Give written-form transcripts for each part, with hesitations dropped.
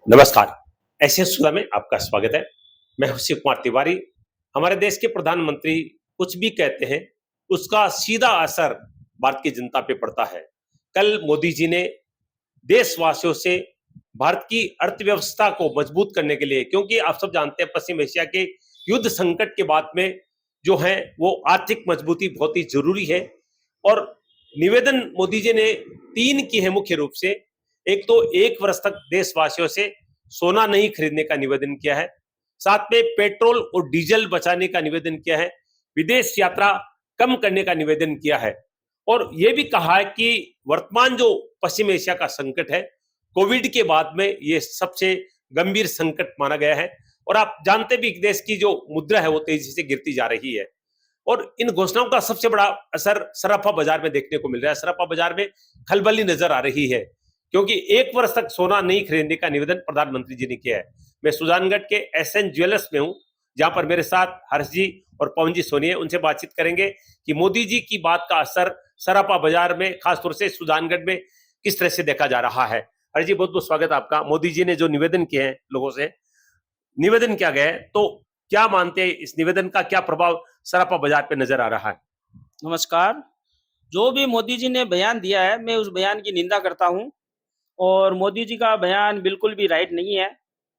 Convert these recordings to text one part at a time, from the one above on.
नमस्कार। एशियन सुधा में आपका स्वागत है। मैं हूं शिव कुमार तिवारी। हमारे देश के प्रधानमंत्री कुछ भी कहते हैं, उसका सीधा असर भारत की जनता पे पड़ता है। कल मोदी जी ने देशवासियों से भारत की अर्थव्यवस्था को मजबूत करने के लिए, क्योंकि आप सब जानते हैं पश्चिम एशिया के युद्ध संकट के बाद में जो है वो आर्थिक मजबूती बहुत ही जरूरी है। और निवेदन मोदी जी ने 3 किए हैं मुख्य रूप से। एक तो 1 वर्ष तक देशवासियों से सोना नहीं खरीदने का निवेदन किया है। साथ में पेट्रोल और डीजल बचाने का निवेदन किया है। विदेश यात्रा कम करने का निवेदन किया है। और यह भी कहा है कि वर्तमान जो पश्चिम एशिया का संकट है, कोविड के बाद में ये सबसे गंभीर संकट माना गया है। और आप जानते भी देश की जो मुद्रा है वो तेजी से गिरती जा रही है। और इन घोषणाओं का सबसे बड़ा असर सराफा बाजार में देखने को मिल रहा है। सराफा बाजार में खलबली नजर आ रही है, क्योंकि 1 वर्ष तक सोना नहीं खरीदने का निवेदन प्रधानमंत्री जी ने किया है। मैं सुजानगढ़ के एसएन ज्वेलर्स में हूं, जहां पर मेरे साथ हर्ष जी और पवन जी सोनी है। उनसे बातचीत करेंगे कि मोदी जी की बात का असर सराफा बाजार में, खासतौर से सुजानगढ़ में, किस तरह से देखा जा रहा है। हर्ष जी, बहुत बहुत स्वागत आपका। मोदी जी ने जो निवेदन किए हैं लोगों से, निवेदन किया गया है, तो क्या मानते हैं इस निवेदन का क्या प्रभाव सराफा बाजार पे नजर आ रहा है? नमस्कार। जो भी मोदी जी ने बयान दिया है, मैं उस बयान की निंदा करता हूँ और मोदी जी का बयान बिल्कुल भी राइट नहीं है,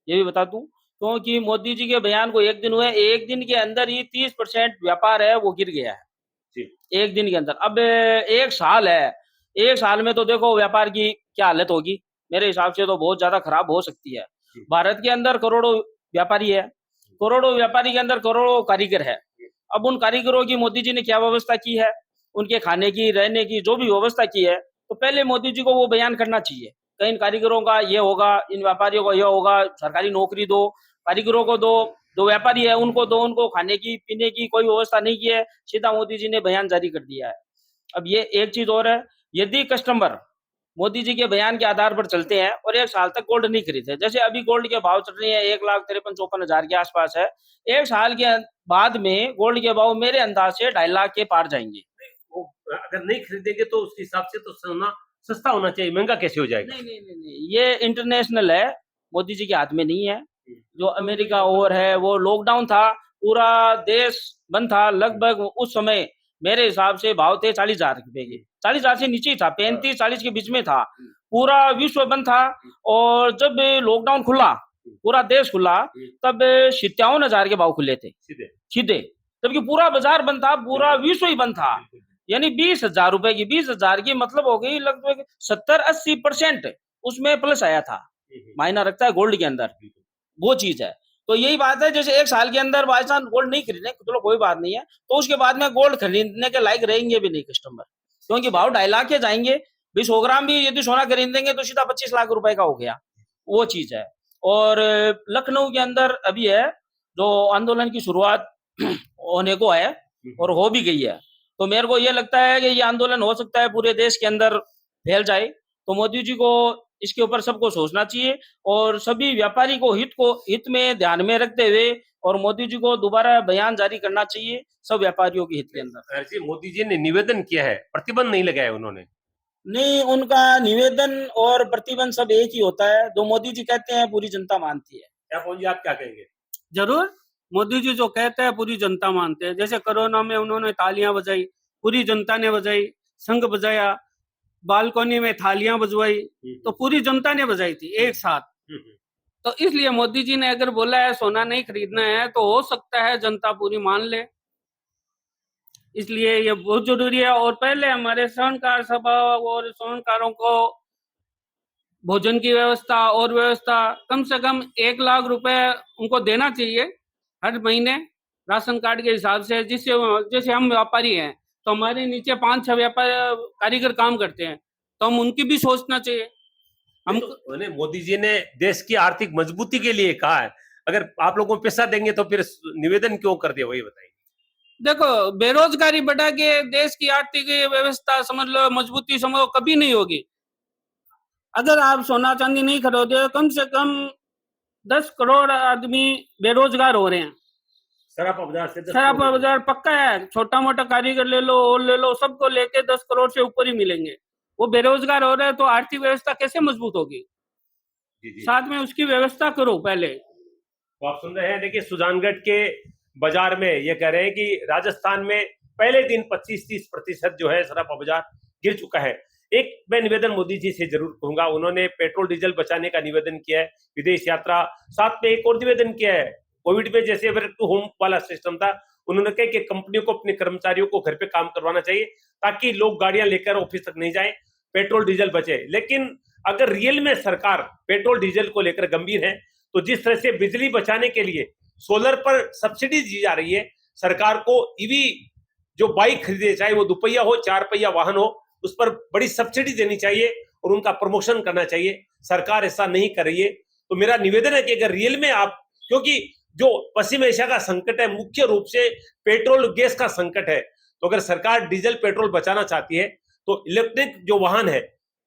ये भी बता दूँ। क्योंकि मोदी जी के बयान को 1 दिन हुए, 1 दिन के अंदर ही 30% व्यापार है वो गिर गया है, जी। 1 दिन के अंदर। अब 1 साल है, 1 साल में तो देखो व्यापार की क्या हालत होगी, मेरे हिसाब से तो बहुत ज़्यादा खराब हो सकती है। जी। भारत के अंदर करोड़ों व्यापारी है, करोड़ों व्यापारी के अंदर करोड़ों कारीगर है। अब उन कारीगरों की मोदी जी ने क्या व्यवस्था की है, उनके खाने की, रहने की जो भी व्यवस्था की है, तो पहले मोदी जी को वो बयान करना चाहिए। कहीं इन कारीगरों का ये होगा, इन व्यापारियों को ये होगा, सरकारी नौकरी दो, कारीगरों को दो, जो व्यापारी है उनको दो, उनको खाने की, पीने की कोई व्यवस्था नहीं की है, सीधा मोदी जी ने बयान जारी कर दिया है। अब ये एक चीज़ और है, यदि कस्टमर मोदी जी के बयान के आधार पर चलते हैं और 1 साल तक गोल्ड नहीं खरीदे, जैसे अभी गोल्ड के भाव चल रहे हैं 1,53,54,000 के आसपास है। 1 साल के बाद में गोल्ड के भाव मेरे अंदाज से 2.5 लाख के पार जाएँगे। वो अगर नहीं खरीदेंगे तो उसके हिसाब से तो सोना सस्ता होना चाहिए, महंगा कैसे हो जाएगा? नहीं, ये इंटरनेशनल है, मोदी जी के हाथ में नहीं है। जो अमेरिका और है, वो लॉकडाउन था, पूरा देश बंद था, लगभग उस समय मेरे हिसाब से भाव थे 40,000 रुपए के। 40,000 से नीचे ही था, 35-40 के बीच में था। पूरा विश्व बंद था और जब लॉकडाउन खुला, पूरा देश खुला, तब 57,000 के भाव खुले थे, सीधे। जबकि पूरा बाजार बंद था, पूरा विश्व ही बंद था। यानी 20,000 रुपए की, 20,000 की मतलब हो गई लगभग 70-80% उसमें प्लस आया था। मायना रखता है गोल्ड के अंदर, वो चीज़ है। तो यही बात है, जैसे 1 साल के अंदर बाई चांस गोल्ड नहीं खरीदे, चलो कोई बात नहीं है, तो उसके बाद में गोल्ड खरीदने के लायक रहेंगे भी नहीं कस्टमर, क्योंकि भाव 2.5 लाख के जाएँगे। 20 ग्राम भी यदि सोना खरीदेंगे तो सीधा 25 लाख रुपए का हो गया, वो चीज़ है। और लखनऊ के अंदर अभी है, जो आंदोलन की शुरुआत होने को है और हो भी गई है। तो मेरे को ये लगता है कि ये आंदोलन हो सकता है पूरे देश के अंदर फैल जाए। तो मोदी जी को इसके ऊपर सबको सोचना चाहिए और सभी व्यापारी को हित में ध्यान में रखते हुए और मोदी जी को दोबारा बयान जारी करना चाहिए सब व्यापारियों के हित के अंदर। जी, मोदी जी ने निवेदन किया है, प्रतिबंध नहीं लगाया उन्होंने। नहीं, उनका निवेदन और प्रतिबंध सब एक ही होता है, जो मोदी जी कहते हैं पूरी जनता मानती है। क्या पवन जी, आप क्या कहेंगे? जरूर। मोदी जी जो कहते हैं पूरी जनता मानते हैं। जैसे कोरोना में उन्होंने तालियां बजाई, पूरी जनता ने बजाई, शंख बजाया, बालकोनी में थालियां बजवाई, तो पूरी जनता ने बजाई थी एक साथ। तो इसलिए मोदी जी ने अगर बोला है सोना नहीं खरीदना है, तो हो सकता है जनता पूरी मान ले, इसलिए ये बहुत जरूरी है। और पहले हमारे स्वर्णकार सभा और स्वर्णकारों को भोजन की व्यवस्था और व्यवस्था कम से कम 1 लाख रुपए उनको देना चाहिए हर महीने राशन कार्ड के हिसाब से। जिससे जैसे हम व्यापारी हैं तो हमारे नीचे 5-6 व्यापार कारीगर काम करते हैं, तो हम उनकी भी सोचना चाहिए। हम तो मोदी जी ने देश की आर्थिक मजबूती के लिए कहा है, अगर आप लोगों को पैसा देंगे तो फिर निवेदन क्यों कर दिया, वही बताइए। देखो, बेरोजगारी बढ़ा के देश की आर्थिक व्यवस्था समझ लो मजबूती समझो कभी नहीं होगी। अगर आप सोना चांदी नहीं खरीदोगे, कम से कम 10 करोड़ आदमी बेरोजगार हो रहे हैं। सराफा बाजार पक्का है, छोटा मोटा कारीगर ले लो और ले लो, सबको लेके 10 करोड़ से ऊपर ही मिलेंगे। वो बेरोजगार हो रहे हैं तो आर्थिक व्यवस्था कैसे मजबूत होगी? जी। साथ में उसकी व्यवस्था करो पहले। तो आप सुन रहे हैं, देखिए सुजानगढ़ के बाजार में ये कह रहे हैं कि राजस्थान में पहले दिन 25-30% जो है सराफा बाजार गिर चुका है। एक मैं निवेदन मोदी जी से जरूर कहूंगा, उन्होंने पेट्रोल डीजल बचाने का निवेदन किया है, विदेश यात्रा, साथ में एक और निवेदन किया है, कोविड में जैसे वर्क टू होम वाला सिस्टम था, उन्होंने कहा कि कंपनियों को अपने कर्मचारियों को घर पे काम करवाना चाहिए ताकि लोग गाड़ियां लेकर ऑफिस तक नहीं जाए, पेट्रोल डीजल बचे। लेकिन अगर रियल में सरकार पेट्रोल डीजल को लेकर गंभीर है तो जिस तरह से बिजली बचाने के लिए सोलर पर सब्सिडी दी जा रही है, सरकार को ईवी जो बाइक खरीदे, चाहे वो दुपहिया हो, 4 पहिया वाहन हो, उस पर बड़ी सब्सिडी देनी चाहिए और उनका प्रमोशन करना चाहिए। सरकार ऐसा नहीं कर रही है। तो मेरा निवेदन है कि अगर रियल में आप, क्योंकि जो पश्चिम एशिया का संकट है मुख्य रूप से पेट्रोल गैस का संकट है, तो अगर सरकार डीजल पेट्रोल बचाना चाहती है तो इलेक्ट्रिक जो वाहन है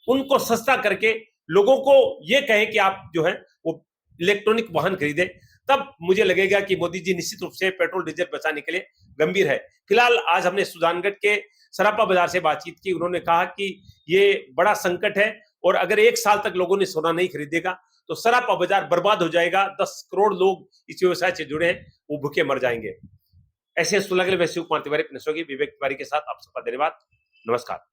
उनको सस्ता करके लोगों को ये कहे कि आप जो है वो इलेक्ट्रॉनिक वाहन खरीदे, तब मुझे लगेगा कि मोदी जी निश्चित रूप से पेट्रोल डीजल बचाने के लिए गंभीर है। फिलहाल आज हमने सुजानगढ़ के सराफा बाजार से बातचीत की, उन्होंने कहा कि ये बड़ा संकट है और अगर 1 साल तक लोगों ने सोना नहीं खरीदेगा तो सराफा बाजार बर्बाद हो जाएगा। 10 करोड़ लोग इस व्यवसाय से जुड़े हैं, वो भूखे मर जाएंगे। ऐसे सुलह के लिए मैं शिव कुमार तिवारी, अपने सहयोगी विवेक तिवारी के साथ आप सबका धन्यवाद। नमस्कार।